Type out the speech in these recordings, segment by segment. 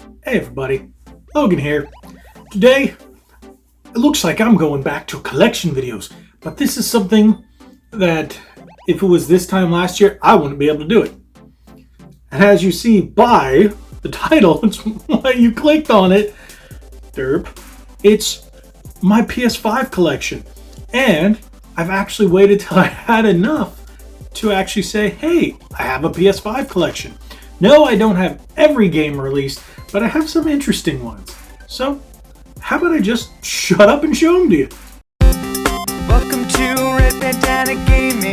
Hey everybody, Logan here. Today, it looks like I'm going back to collection videos, but this is something that if it was this time last year, I wouldn't be able to do it. And as you see by the title, it's why you clicked on it, derp, it's my PS5 collection. And I've actually waited till I had enough to actually say, hey, I have a PS5 collection. No, I don't have every game released, but I have some interesting ones. So, how about I just shut up and show them to you? Welcome to Red Bandana Gaming,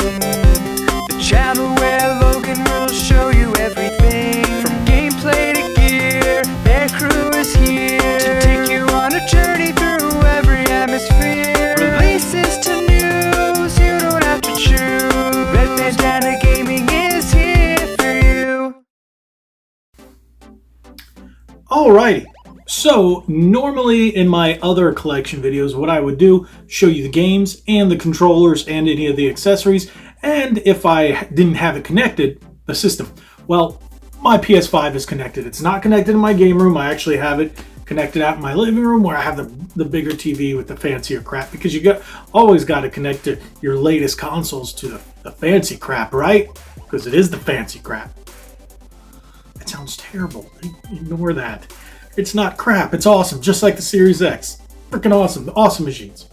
the channel where Logan will show you everything from gameplay to gear. Their crew is here to take you on a journey through every atmosphere. Releases to news, you don't have to choose. Red Bandana Gaming is here for you. Alrighty, so normally in my other collection videos, what I would do, show you the games and the controllers and any of the accessories, and if I didn't have it connected, the system. Well, my PS5 is connected. It's not connected in my game room. I actually have it connected out in my living room where I have the bigger TV with the fancier crap, because you always got to connect to your latest consoles to the fancy crap, right? Because it is the fancy crap. That sounds terrible. Ignore that. It's not crap. It's awesome. Just like the Series X. Freaking awesome. Awesome machines.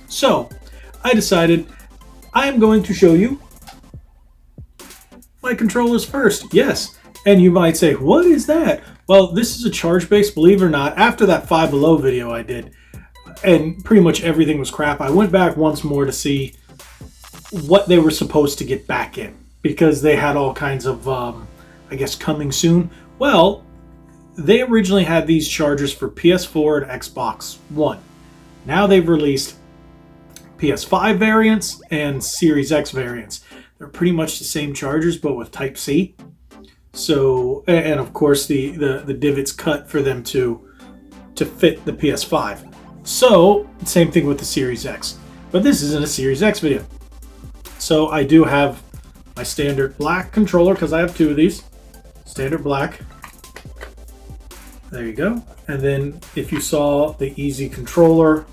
So, I decided I am going to show you my controllers first. Yes. And you might say, what is that? Well, this is a charge base, believe it or not. After that Five Below video I did, and pretty much everything was crap, I went back once more to see what they were supposed to get back in. Because they had all kinds of, I guess, coming soon. Well, they originally had these chargers for PS4 and Xbox One. Now they've released PS5 variants and Series X variants. They're pretty much the same chargers, but with Type-C. So, and of course the divots cut for them to fit the PS5. So, same thing with the Series X. But this isn't a Series X video. So I do have my standard black controller, because I have two of these. Standard black. There you go. And then if you saw the easy controller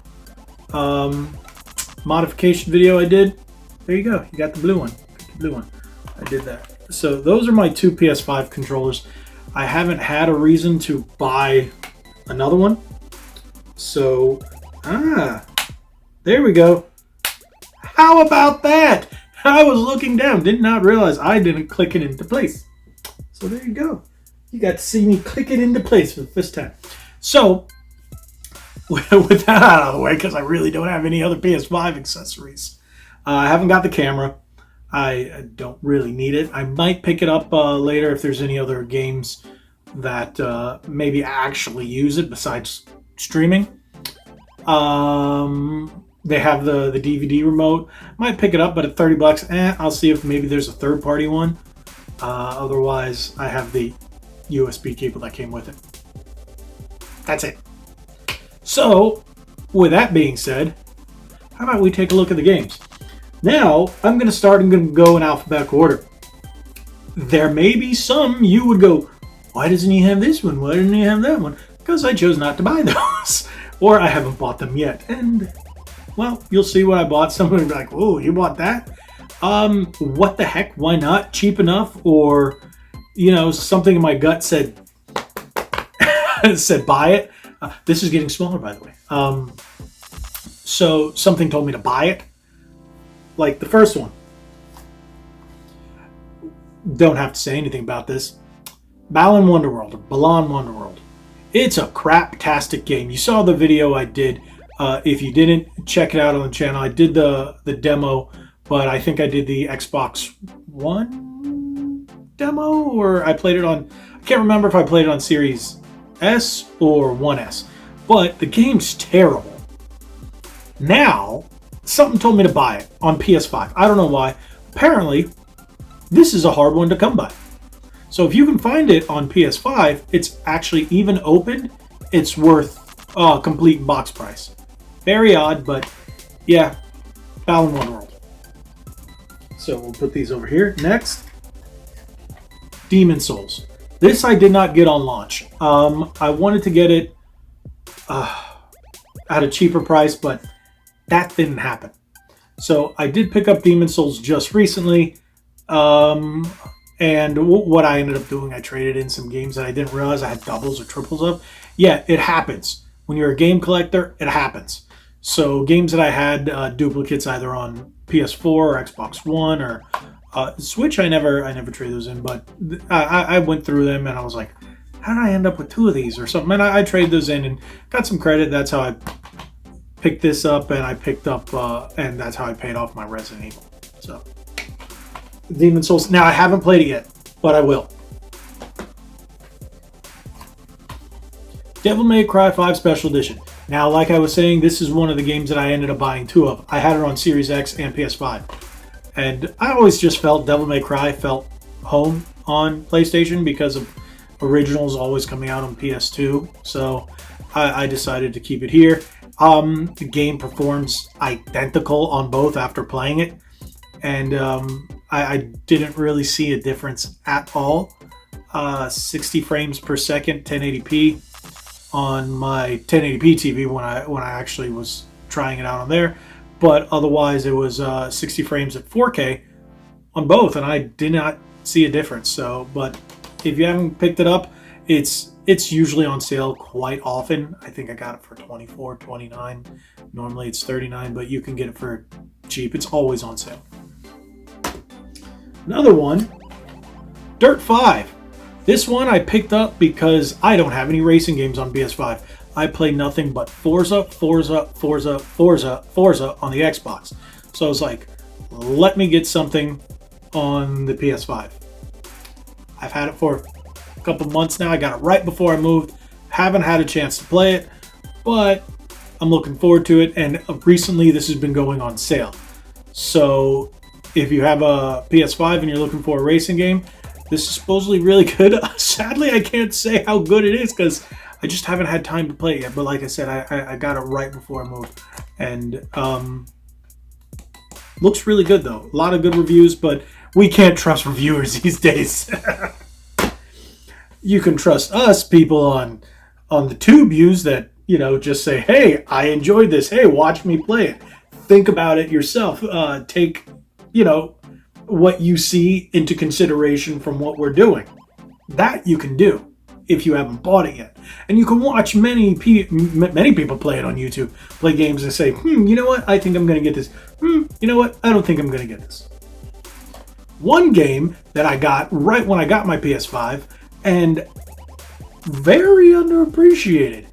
modification video I did, there you go. You got the blue one. The blue one. I did that. So those are my two PS5 controllers. I haven't had a reason to buy another one. So, there we go. How about that? I was looking down, did not realize I didn't click it into place. So there you go. You got to see me click it into place for the first time. So, with that out of the way, because I really don't have any other PS5 accessories. I haven't got the camera. I don't really need it. I might pick it up later if there's any other games that maybe actually use it besides streaming. They have the DVD remote. Might pick it up, but at $30, I'll see if maybe there's a third-party one. Otherwise, I have the USB cable that came with it. That's it. So, with that being said, how about we take a look at the games? Now, I'm going to go in alphabetical order. There may be some you would go, why doesn't he have this one? Why didn't he have that one? Because I chose not to buy those. Or I haven't bought them yet. And, well, you'll see what I bought. Someone will be like, oh, you bought that? What the heck? Why not? Cheap enough? Or, you know, something in my gut said, said buy it. This is getting smaller, by the way. So something told me to buy it. Like the first one. Don't have to say anything about this. Balan Wonderworld, or Balan Wonderworld. It's a crap-tastic game. You saw the video I did. If you didn't, check it out on the channel. I did the demo, but I think I did the Xbox One demo, or I played it on, I can't remember if I played it on Series S or 1S, but the game's terrible. Now, something told me to buy it on PS5. I don't know why. Apparently, this is a hard one to come by. So if you can find it on PS5, it's actually even opened, it's worth complete box price. Very odd, but yeah, Balan Wonderworld. So we'll put these over here. Next, Demon Souls. This I did not get on launch. I wanted to get it at a cheaper price, but that didn't happen. So I did pick up Demon Souls just recently. And what I ended up doing, I traded in some games that I didn't realize I had doubles or triples of. Yeah, it happens. When you're a game collector, it happens. So games that I had duplicates either on PS4 or Xbox One or Switch, I never traded those in, but I went through them and I was like, how did I end up with 2 of these or something? And I traded those in and got some credit. That's how I picked this up, and I picked up, and that's how I paid off my Resident Evil. So, Demon Souls. Now, I haven't played it yet, but I will. Devil May Cry 5 Special Edition. Now, like I was saying, this is one of the games that I ended up buying 2 of. I had it on Series X and PS5. And I always just felt Devil May Cry felt home on PlayStation because of originals always coming out on PS2. So I decided to keep it here. The game performs identical on both after playing it. And I didn't really see a difference at all. 60 frames per second, 1080p on my 1080p TV when I actually was trying it out on there. But otherwise, it was 60 frames at 4K on both, and I did not see a difference. So, but if you haven't picked it up, it's usually on sale quite often. I think I got it for $24, $29. Normally it's $39, but you can get it for cheap. It's always on sale. Another one, Dirt 5. This one I picked up because I don't have any racing games on PS5. I play nothing but Forza, Forza, Forza, Forza, Forza on the Xbox. So I was like, let me get something on the PS5. I've had it for a couple months now. I got it right before I moved. Haven't had a chance to play it, but I'm looking forward to it. And recently this has been going on sale. So if you have a PS5 and you're looking for a racing game, this is supposedly really good. Sadly, I can't say how good it is because I just haven't had time to play it yet. But like I said, I got it right before I moved. And looks really good, though. A lot of good reviews, but we can't trust reviewers these days. You can trust us, people on the tube views that, just say, hey, I enjoyed this. Hey, watch me play it. Think about it yourself. Take, what you see into consideration from what we're doing. That you can do if you haven't bought it yet. And you can watch many people play it on YouTube, play games and say, you know what? I think I'm going to get this. You know what? I don't think I'm going to get this. One game that I got right when I got my PS5 and very underappreciated.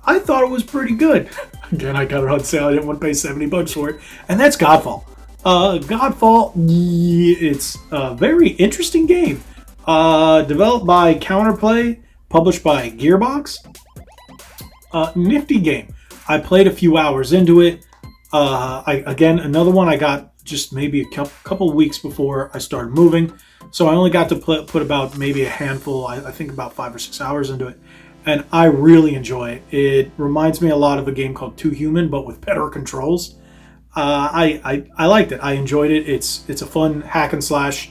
I thought it was pretty good. Again, I got it on sale. I didn't want to pay $70 for it. And that's Godfall. Godfall, it's a very interesting game. Developed by Counterplay, published by Gearbox. Nifty game. I played a few hours into it. Another one I got just maybe a couple weeks before I started moving. So I only got to put about maybe a handful, I think about 5 or 6 hours into it. And I really enjoy it. It reminds me a lot of a game called Too Human, but with better controls. I liked it. I enjoyed it. It's a fun hack and slash.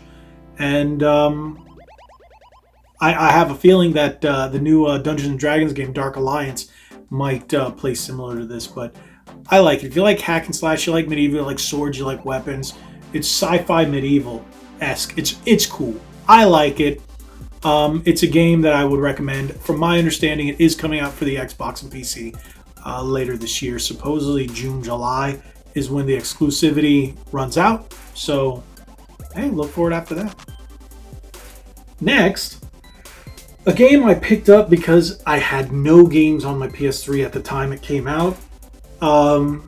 And I have a feeling that the new Dungeons & Dragons game, Dark Alliance, might play similar to this. But I like it. If you like hack and slash, you like medieval, you like swords, you like weapons. It's sci-fi medieval-esque. It's cool. I like it. It's a game that I would recommend. From my understanding, it is coming out for the Xbox and PC later this year. Supposedly June, July is when the exclusivity runs out. So, hey, look for it after that. Next, a game I picked up because I had no games on my PS3 at the time it came out. And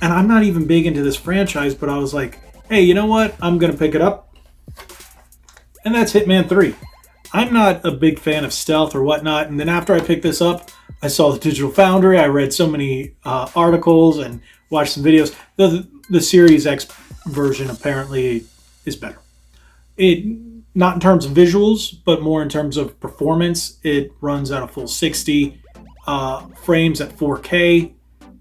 I'm not even big into this franchise, but I was like, hey, you know what? I'm going to pick it up. And that's Hitman 3. I'm not a big fan of stealth or whatnot. And then after I picked this up, I saw the Digital Foundry. I read so many articles and watched some videos. The Series X version apparently is better. Not in terms of visuals, but more in terms of performance. It runs at a full 60 frames at 4K.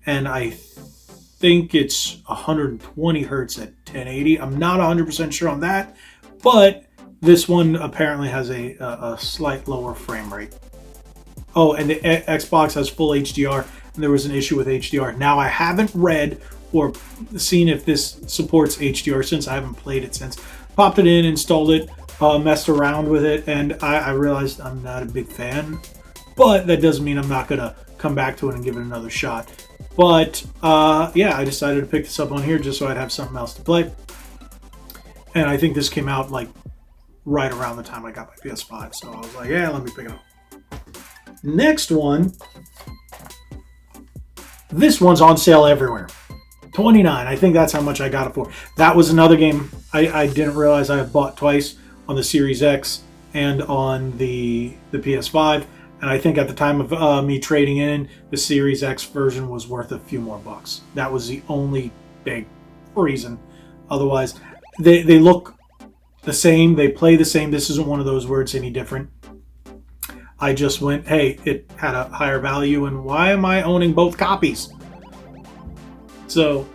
And I think it's 120 hertz at 1080. I'm not 100% sure on that, but This one apparently has a slight lower frame rate. Oh, and the Xbox has full HDR, and there was an issue with HDR. Now, I haven't read or seen if this supports HDR since I haven't played it since. Popped it in, installed it, messed around with it, and I realized I'm not a big fan. But that doesn't mean I'm not going to come back to it and give it another shot. But, yeah, I decided to pick this up on here just so I'd have something else to play. And I think this came out, like, right around the time I got my PS5. So I was like, yeah, let me pick it up. Next one. This one's on sale everywhere. $29. I think that's how much I got it for. That was another game I didn't realize I had bought twice on the Series X and on the PS5. And I think at the time of me trading in, the Series X version was worth a few more bucks. That was the only big reason. Otherwise, they look the same. They play the same. This isn't one of those where it's any different. I just went, hey, it had a higher value, and why am I owning both copies? So,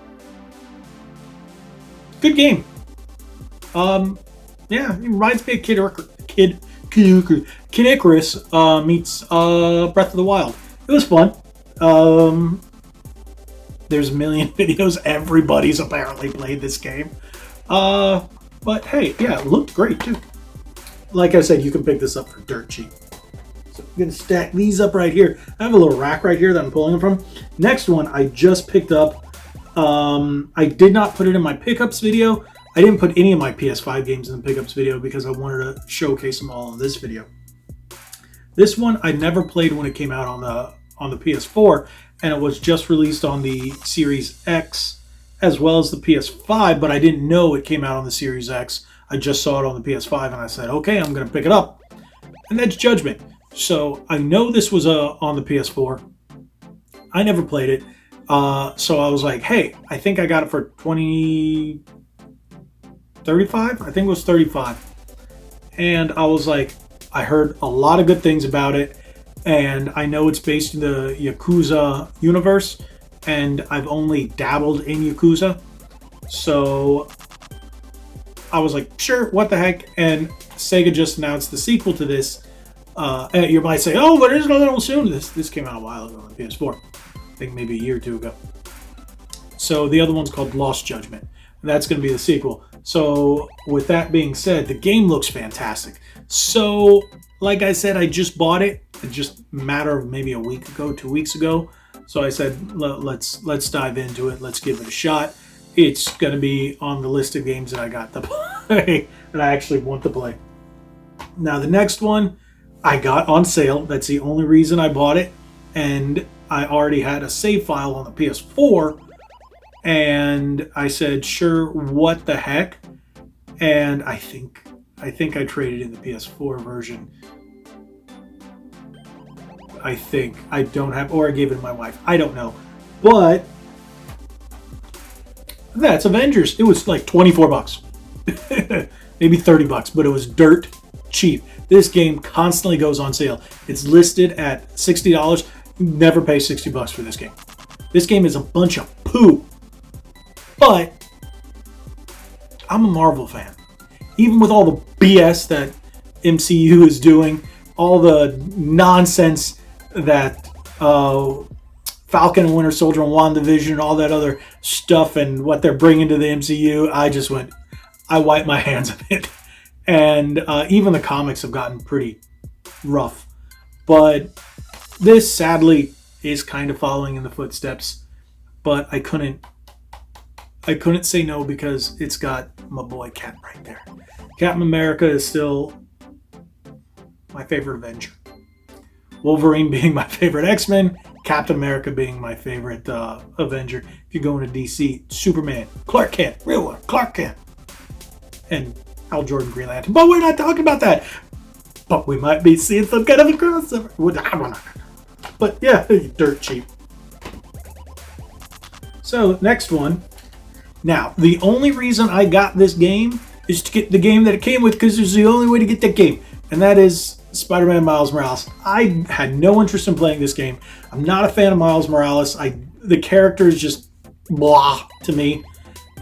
good game. Yeah, it reminds me of Kid Icarus meets Breath of the Wild. It was fun. There's a million videos. Everybody's apparently played this game. But hey, yeah, it looked great too. Like I said, you can pick this up for dirt cheap. So I'm going to stack these up right here. I have a little rack right here that I'm pulling them from. Next one I just picked up. I did not put it in my pickups video. I didn't put any of my PS5 games in the pickups video because I wanted to showcase them all in this video. This one I never played when it came out on the PS4, and it was just released on the Series X as well as the PS5, but I didn't know it came out on the Series X. I just saw it on the PS5, and I said, okay, I'm going to pick it up. And that's Judgment. So I know this was on the PS4. I never played it. So I was like, hey, I think I got it for $35. I think it was $35. And I was like, I heard a lot of good things about it. And I know it's based in the Yakuza universe. And I've only dabbled in Yakuza. So I was like, sure, what the heck? And Sega just announced the sequel to this. And you might say, oh, but there's another one soon. This came out a while ago on the PS4. I think maybe a year or two ago. So the other one's called Lost Judgment. And that's going to be the sequel. So with that being said, the game looks fantastic. So like I said, I just bought it. It just a matter of maybe a week ago, 2 weeks ago. So I said, let's dive into it. Let's give it a shot. It's going to be on the list of games that I got to play, that I actually want to play. Now, the next one I got on sale. That's the only reason I bought it. And I already had a save file on the PS4. And I said, sure, what the heck? And I think I traded in the PS4 version. I think I don't have, or I gave it to my wife. I don't know. But that's Avengers. It was like 24 bucks. Maybe 30 bucks, but it was dirt cheap. This game constantly goes on sale. It's listed at $60. You never pay 60 bucks for this game. This game is a bunch of poo. But I'm a Marvel fan. Even with all the BS that MCU is doing, all the nonsense that Falcon and Winter Soldier and WandaVision and all that other stuff and what they're bringing to the MCU, I wiped my hands of it. And even the comics have gotten pretty rough. But this, sadly, is kind of following in the footsteps. But I couldn't say no because it's got my boy Cap right there. Captain America is still my favorite Avenger. Wolverine being my favorite X-Men. Captain America being my favorite Avenger. If you go into DC, Superman, Clark Kent, real one, Clark Kent. And Hal Jordan, Green Lantern. But we're not talking about that. But we might be seeing some kind of a crossover. But yeah, dirt cheap. So, next one. Now, the only reason I got this game is to get the game that it came with, because it's the only way to get that game. And that is Spider-Man Miles Morales. I had no interest in playing this game. I'm not a fan of Miles Morales. The character is just blah to me.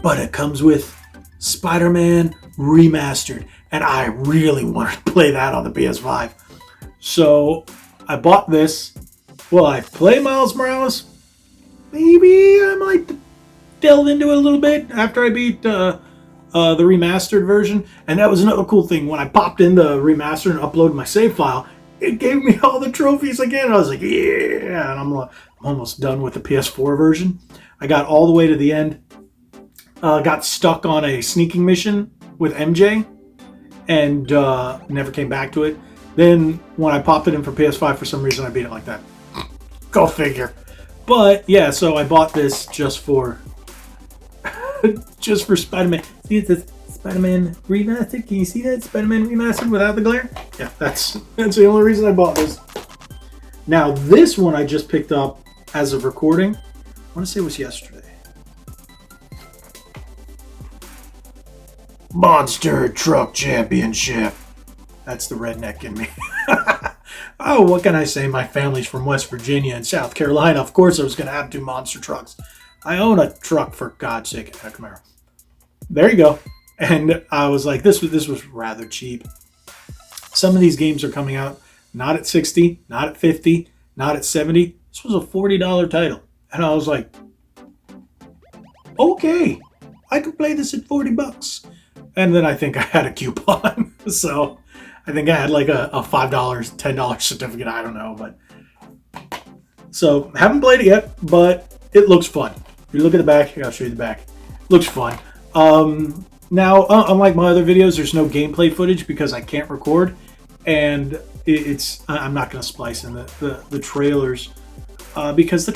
But it comes with Spider-Man Remastered. and I really wanted to play that on the PS5. So I bought this. Will I play Miles Morales? Maybe I might delve into it a little bit after I beat the remastered version. And that was another cool thing. When I popped in the remaster and uploaded my save file, it gave me all the trophies again. I was like, yeah. And I'm almost done with the PS4 version. I got all the way to the end. Got stuck on a sneaking mission with MJ and never came back to it. Then when I popped it in for PS5, for some reason I beat it like that. Go figure. But yeah, so I bought this just for Spider-Man. See, it says Spider-Man Remastered. Can you see that? Spider-Man Remastered without the glare? Yeah, that's the only reason I bought this. Now, this one I just picked up as of recording. I want to say it was yesterday. Monster Truck Championship. That's the redneck in me. Oh, what can I say? My family's from West Virginia and South Carolina. Of course I was going to have two monster trucks. I own a truck, for God's sake, a Camaro. There you go. And I was like, this was rather cheap. Some of these games are coming out not at 60, not at 50, not at 70. This was a $40 title. And I was like, okay, I could play this at $40. And then I think I had a coupon. So I think I had like a $5, $10 certificate. I don't know. But so haven't played it yet, but it looks fun. If you look at the back, I'll show you the back. Looks fun. Now, unlike my other videos, there's no gameplay footage because I can't record. And I'm not going to splice in the trailers because the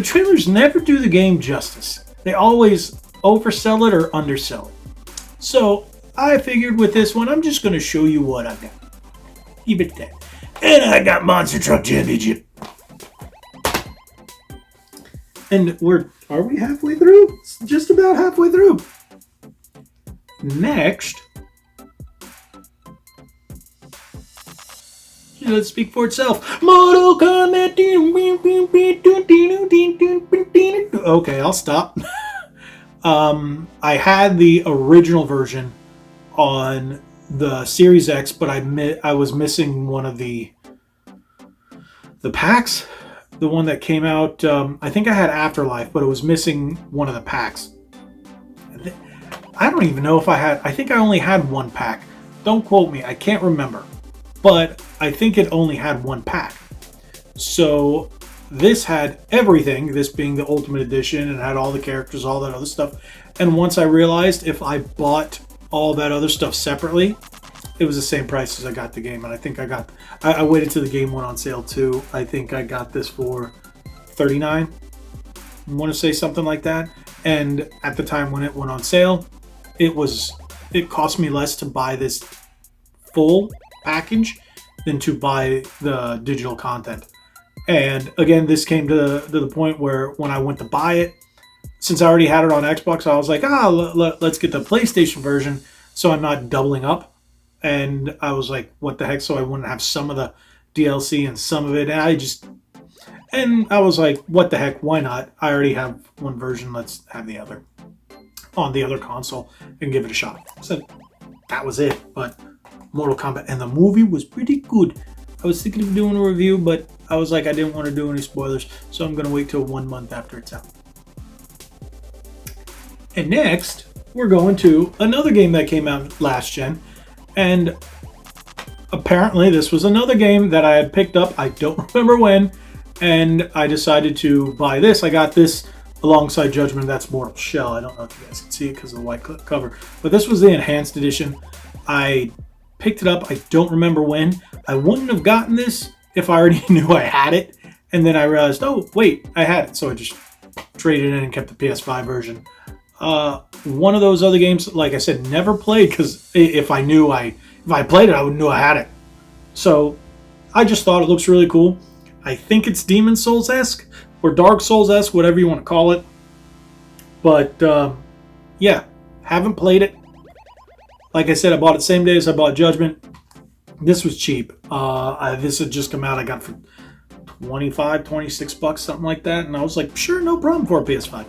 trailers never do the game justice. They always oversell it or undersell it. So I figured with this one, I'm just going to show you what I've got. Keep it that. And I got Monster Truck Championship. And are we halfway through? It's just about halfway through. Next, let's speak for itself. Mortal Kombat. Okay, I'll stop. I had the original version on the Series X, but I was missing one of the packs. The one that came out, I think I had Afterlife, but it was missing one of the packs. I don't even know if I think I only had one pack. Don't quote me, I can't remember. But I think it only had one pack. So this had everything, this being the Ultimate Edition, and had all the characters, all that other stuff. And once I realized if I bought all that other stuff separately, it was the same price as I got the game. And I think I waited till the game went on sale too. I think I got this for $39. I want to say something like that. And at the time when it went on sale, it cost me less to buy this full package than to buy the digital content. And again, this came to the point where when I went to buy it, since I already had it on Xbox, I was like, let's get the PlayStation version so I'm not doubling up. And I was like, what the heck? So I wouldn't have some of the DLC and some of it. And I was like, what the heck? Why not? I already have one version. Let's have the other on the other console and give it a shot. So that was it. But Mortal Kombat, and the movie was pretty good. I was thinking of doing a review, but I was like, I didn't want to do any spoilers, so I'm going to wait till 1 month after it's out. And next, we're going to another game that came out last gen, and apparently this was another game that I had picked up, I don't remember when, and I decided to buy this. I got this alongside Judgment. That's Mortal Shell. I don't know if you guys can see it because of the white cover, but this was the enhanced edition. I picked it up, I don't remember when. I wouldn't have gotten this if I already knew I had it, and then I realized, oh wait, I had it, so I just traded in and kept the PS5 version. One of those other games, like I said, never played, because if I played it, I would knew I had it. So I just thought it looks really cool. I think it's Demon Souls-esque or Dark Souls-esque, whatever you want to call it. But yeah, haven't played it. Like I said, I bought it same day as I bought Judgment. This was cheap. This had just come out. I got it for $25, $26, something like that. And I was like, sure, no problem for a PS5.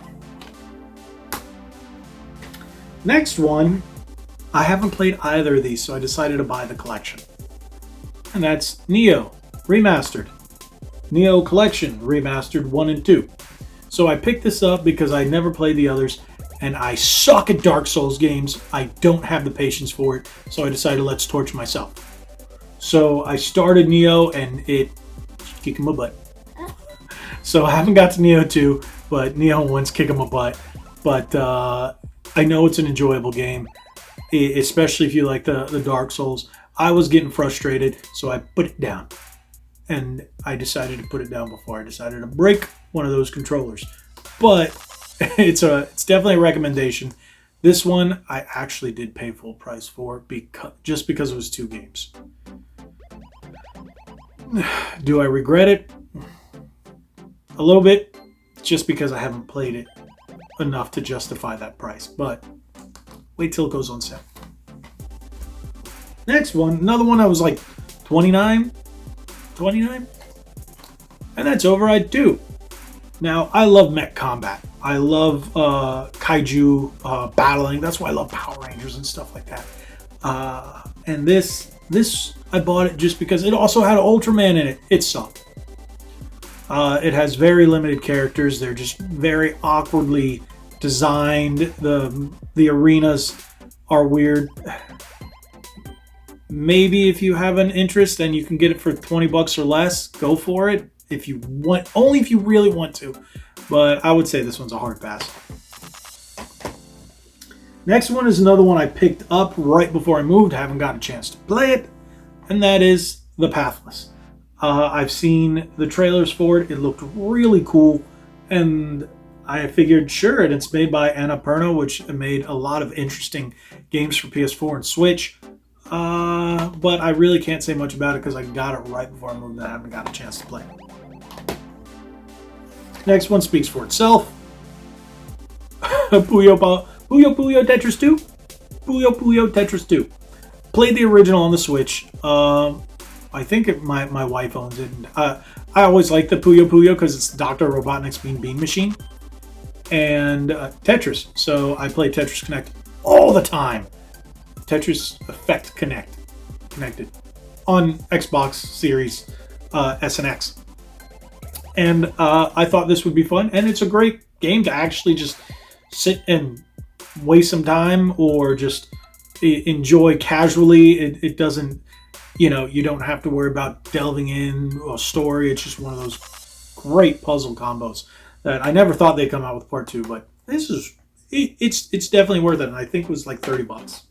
Next one, I haven't played either of these, so I decided to buy the collection. And that's Neo Remastered. Neo Collection Remastered 1 and 2. So I picked this up because I never played the others, and I suck at Dark Souls games. I don't have the patience for it, so I decided let's torture myself. So I started Neo, and it kicked my butt. So I haven't got to Neo 2, but Neo 1's kicking my butt. But I know it's an enjoyable game, especially if you like the Dark Souls. I was getting frustrated, so I put it down. And I decided to put it down before I decided to break one of those controllers. But it's definitely a recommendation. This one I actually did pay full price for just because it was 2 games. Do I regret it? A little bit, just because I haven't played it enough to justify that price. But wait till it goes on sale. Next one, another one I was like 29, and that's Override 2. Now, I love mech combat. I love kaiju battling. That's why I love Power Rangers and stuff like that. And this I bought it just because it also had an Ultraman in it. It sucked. It has very limited characters. They're just very awkwardly designed. The arenas are weird. Maybe if you have an interest and you can get it for $20 or less, go for it. If you want, only if you really want to. But I would say this one's a hard pass. Next one is another one I picked up right before I moved. I haven't got a chance to play it, and that is The Pathless. I've seen the trailers for it. It looked really cool, and I figured, sure, and it's made by Annapurna, which made a lot of interesting games for PS4 and Switch. But I really can't say much about it because I got it right before I moved and I haven't got a chance to play it. Next one speaks for itself. Puyo Puyo Tetris 2. Puyo Puyo Tetris 2. Played the original on the Switch. I think my wife owns it. I always like the Puyo Puyo because it's Dr. Robotnik's Mean Bean Machine. And Tetris. So I play Tetris Connect all the time. Tetris Effect connected on Xbox Series S and X. And I thought this would be fun. And it's a great game to actually just sit and waste some time or just enjoy casually. It doesn't, you don't have to worry about delving in a story. It's just one of those great puzzle combos that I never thought they'd come out with part 2, but it's definitely worth it. And I think it was like $30.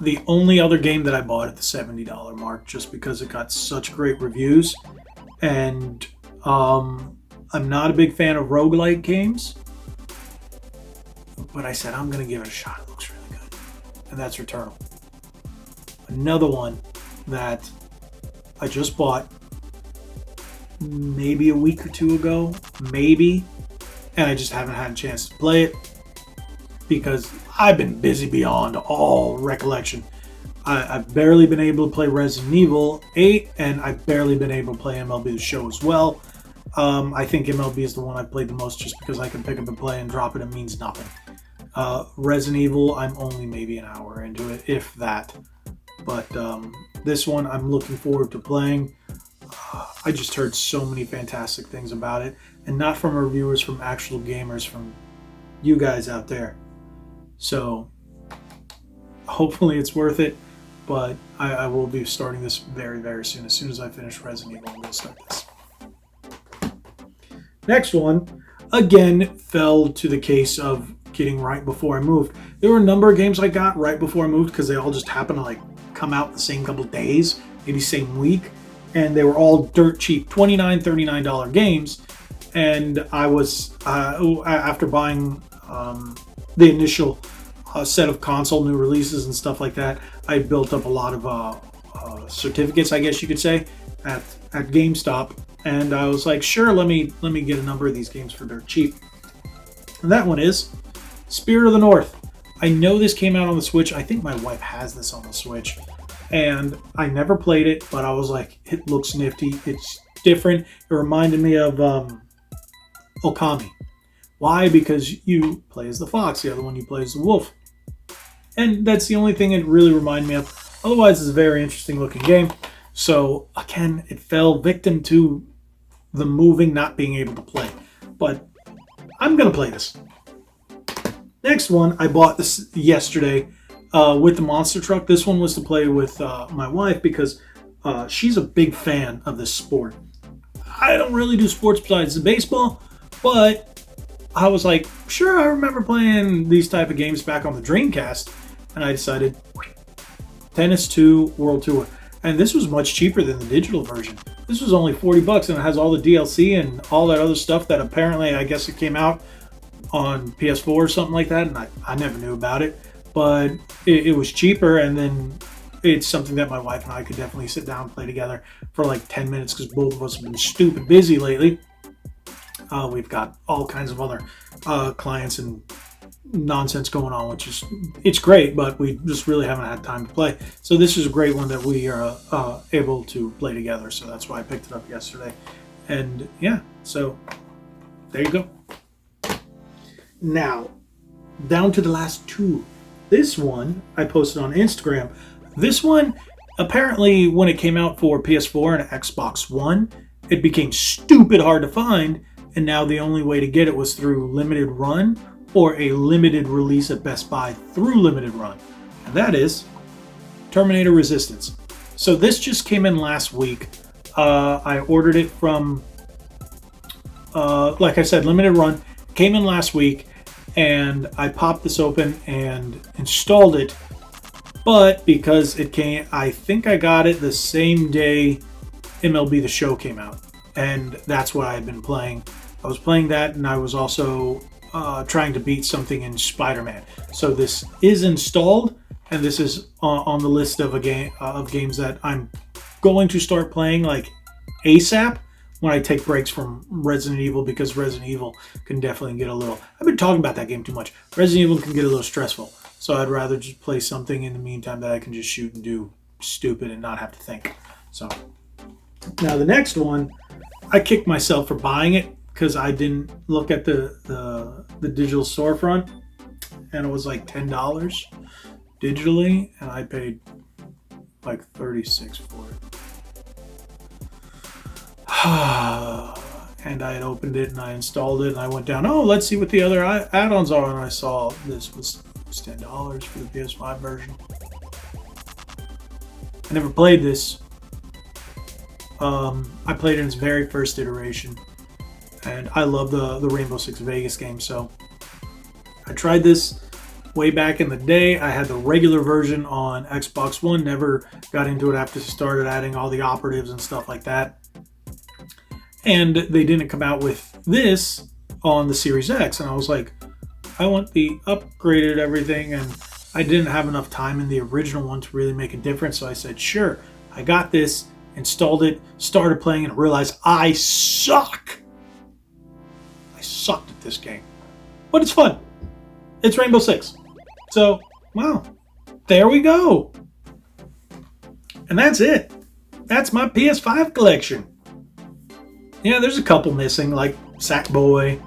The only other game that I bought at the $70 mark, just because it got such great reviews, and I'm not a big fan of roguelike games, but I said I'm going to give it a shot. It looks really good. And that's Returnal. Another one that I just bought maybe a week or 2 ago, maybe, and I just haven't had a chance to play it because I've been busy beyond all recollection. I've barely been able to play Resident Evil 8, and I've barely been able to play MLB The Show as well. I think MLB is the one I've played the most just because I can pick up and play and drop it. It means nothing. Resident Evil, I'm only maybe an hour into it, if that. But this one I'm looking forward to playing. I just heard so many fantastic things about it, and not from reviewers, from actual gamers, from you guys out there. So hopefully it's worth it, but I will be starting this very, very soon. As soon as I finish Resident Evil, I'm going to start this. Next one, again, fell to the case of getting right before I moved. There were a number of games I got right before I moved because they all just happened to come out the same couple days, maybe same week, and they were all dirt cheap, $29, $39 games. And I was, after buying the initial set of console new releases and stuff like that, I built up a lot of certificates, I guess you could say, at GameStop, and I was like, sure, let me get a number of these games for dirt cheap. And that one is Spirit of the North. I know this came out on the Switch. I think my wife has this on the Switch, and I never played it, but I was like, it looks nifty. It's different. It reminded me of Okami, Why? Because you play as the fox, the other one you play as the wolf. And that's the only thing it really reminded me of. Otherwise, it's a very interesting looking game. So, again, it fell victim to the moving, not being able to play. But I'm going to play this. Next one, I bought this yesterday with the monster truck. This one was to play with my wife because she's a big fan of this sport. I don't really do sports besides the baseball, but I was like, sure, I remember playing these type of games back on the Dreamcast, and I decided Tennis 2 World Tour. And this was much cheaper than the digital version. This was only $40, and it has all the DLC and all that other stuff that apparently, I guess it came out on PS4 or something like that, and I never knew about it. But it was cheaper, and then it's something that my wife and I could definitely sit down and play together for like 10 minutes because both of us have been stupid busy lately. We've got all kinds of other clients and nonsense going on, which is, it's great, but we just really haven't had time to play. So this is a great one that we are able to play together. So that's why I picked it up yesterday. And yeah, so there you go. Now, down to the last two. This one I posted on Instagram. This one, apparently when it came out for PS4 and Xbox One, it became stupid hard to find, and now the only way to get it was through limited run or a limited release at Best Buy through limited run. And that is Terminator Resistance. So this just came in last week. I ordered it from, like I said, limited run. Came in last week, and I popped this open and installed it. But because it came, I think I got it the same day MLB The Show came out. And that's what I had been playing. I was playing that, and I was also trying to beat something in Spider-Man. So this is installed, and this is on the list of games that I'm going to start playing like ASAP when I take breaks from Resident Evil, because Resident Evil can definitely get a little... I've been talking about that game too much. Resident Evil can get a little stressful. So I'd rather just play something in the meantime that I can just shoot and do stupid and not have to think. So now the next one, I kicked myself for buying it because I didn't look at the digital storefront, and it was like $10 digitally, and I paid like $36 for it. And I had opened it and I installed it and I went down, oh, let's see what the other add-ons are, and I saw this was $10 for the PS5 version. I never played this. I played it in its very first iteration, and I love the Rainbow Six Vegas game, so I tried this way back in the day. I had the regular version on Xbox One, never got into it after they started adding all the operatives and stuff like that. And they didn't come out with this on the Series X, and I was like, I want the upgraded everything, and I didn't have enough time in the original one to really make a difference, so I said, sure, I got this, installed it, started playing, and realized I suck. I sucked at this game. But it's fun. It's Rainbow Six. So, wow. There we go. And that's it. That's my PS5 collection. Yeah, there's a couple missing, like Sackboy.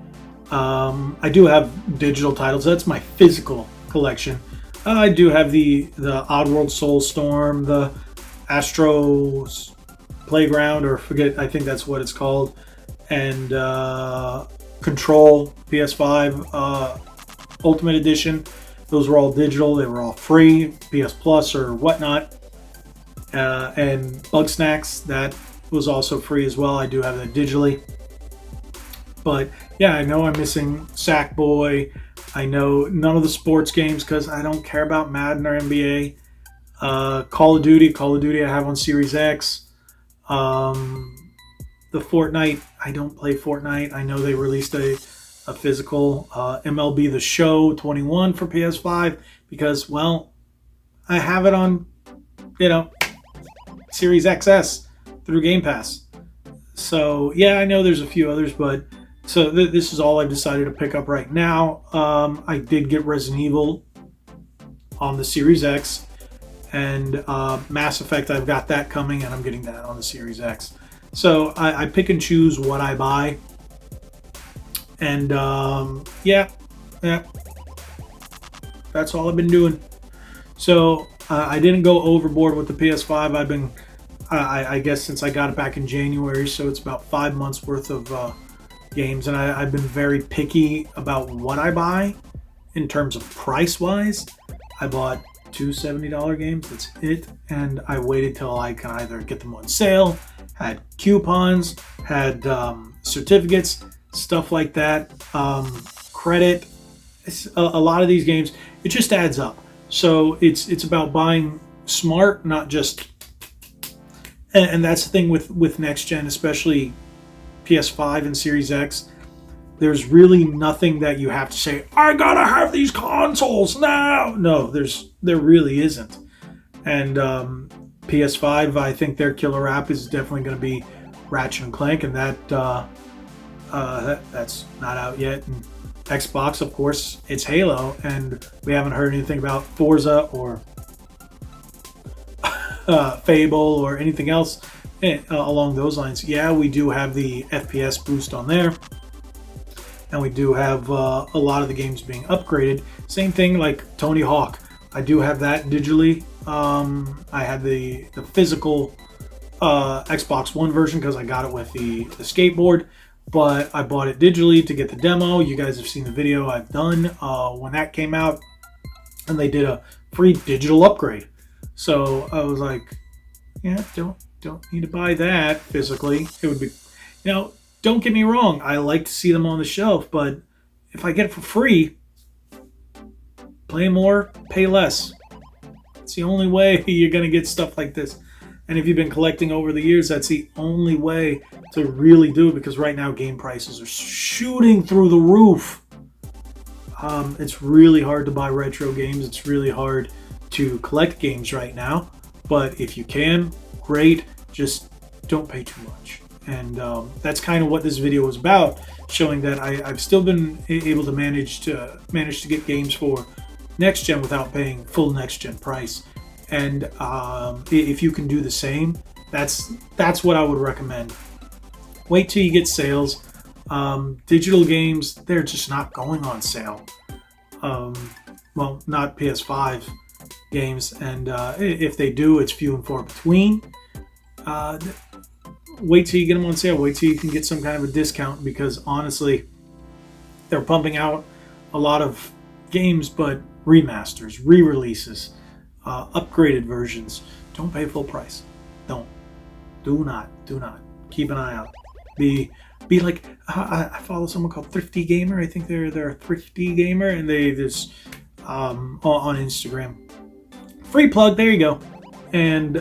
I do have digital titles. That's my physical collection. I do have the Oddworld Soulstorm, the Astro's Playground, or forget, I think that's what it's called, and Control PS5 Ultimate Edition. Those were all digital. They were all free, PS Plus or whatnot. And Bugsnax, that was also free as well. I do have that digitally. But yeah, I know I'm missing Sackboy. I know none of the sports games because I don't care about Madden or NBA. Call of Duty I have on Series X. The Fortnite, I don't play Fortnite. I know they released a physical MLB The Show 21 for PS5 because, well, I have it on, Series XS through Game Pass. So yeah, I know there's a few others, but so this is all I've decided to pick up right now. I did get Resident Evil on the Series X, and Mass Effect, I've got that coming, and I'm getting that on the Series X. So I pick and choose what I buy. And yeah, that's all I've been doing. So I didn't go overboard with the PS5. I've been, I guess, since I got it back in January, so it's about 5 months worth of games, and I've been very picky about what I buy in terms of price wise. I bought two $70 games, that's it, and I waited till I can either get them on sale, had coupons, had certificates, stuff like that, credit. A lot of these games, it just adds up. So it's about buying smart, not just. And that's the thing with next gen, especially PS5 and Series X. There's really nothing that you have to say, I gotta have these consoles now. No, there really isn't. And PS5, I think their killer app is definitely going to be Ratchet and Clank, and that's not out yet. And Xbox, of course, it's Halo, and we haven't heard anything about Forza or Fable or anything else along those lines. Yeah, we do have the FPS boost on there, and we do have a lot of the games being upgraded. Same thing like Tony Hawk. I do have that digitally. I had the physical Xbox One version because I got it with the skateboard, but I bought it digitally to get the demo. You guys have seen the video I've done when that came out, and they did a free digital upgrade. So I was like, yeah, don't need to buy that physically. It would be, don't get me wrong, I like to see them on the shelf, but if I get it for free, play more, pay less. It's the only way you're going to get stuff like this. And if you've been collecting over the years, that's the only way to really do it, because right now game prices are shooting through the roof. It's really hard to buy retro games. It's really hard to collect games right now. But if you can, great. Just don't pay too much. And that's kind of what this video was about, showing that I've still been able to manage to get games for next gen without paying full next gen price. And if you can do the same, that's what I would recommend. Wait till you get sales. Digital games, they're just not going on sale. Well, not PS5 games, and if they do, it's few and far between. Wait till you get them on sale. Wait till you can get some kind of a discount, because honestly, they're pumping out a lot of games, but remasters, re-releases, upgraded versions. Don't pay full price. Do not keep an eye out. Be like, I follow someone called Thrifty Gamer. I think they're a Thrifty Gamer, and they just on Instagram. Free plug, there you go. And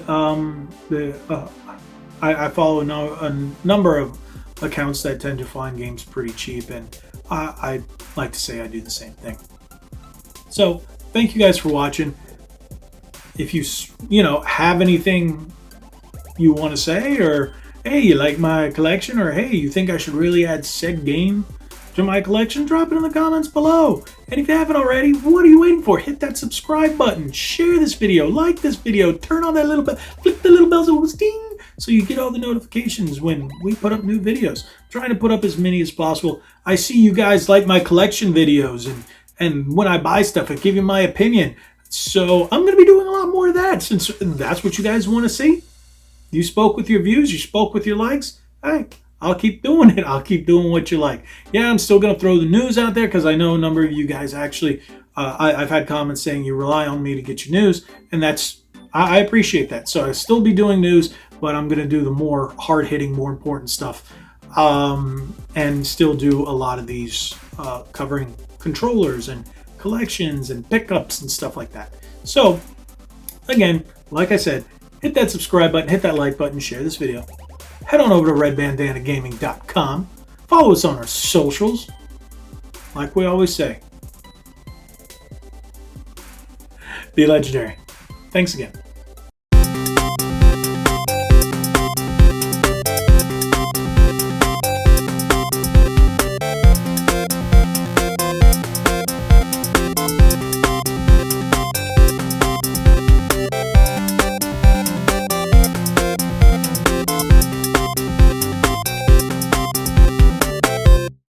I follow a number of accounts that tend to find games pretty cheap, and I like to say I do the same thing. So thank you guys for watching. If you have anything you want to say, or hey, you like my collection, or hey, you think I should really add said game to my collection, drop it in the comments below. And if you haven't already, what are you waiting for? Hit that subscribe button, share this video, like this video, turn on that little bell, click the little bell so ding, so you get all the notifications when we put up new videos. I'm trying to put up as many as possible. I see you guys like my collection videos, and when I buy stuff, I give you my opinion. So I'm going to be doing a lot more of that, since that's what you guys want to see. You spoke with your views, you spoke with your likes. Hey, I'll keep doing it. I'll keep doing what you like. Yeah, I'm still going to throw the news out there, because I know a number of you guys actually, I've had comments saying you rely on me to get your news, and I appreciate that. So I'll still be doing news, but I'm going to do the more hard-hitting, more important stuff, and still do a lot of these covering controllers and collections and pickups and stuff like that. So again, like I said, hit that subscribe button, hit that like button, share this video. Head on over to redbandanagaming.com. Follow us on our socials. Like we always say, be legendary. Thanks again.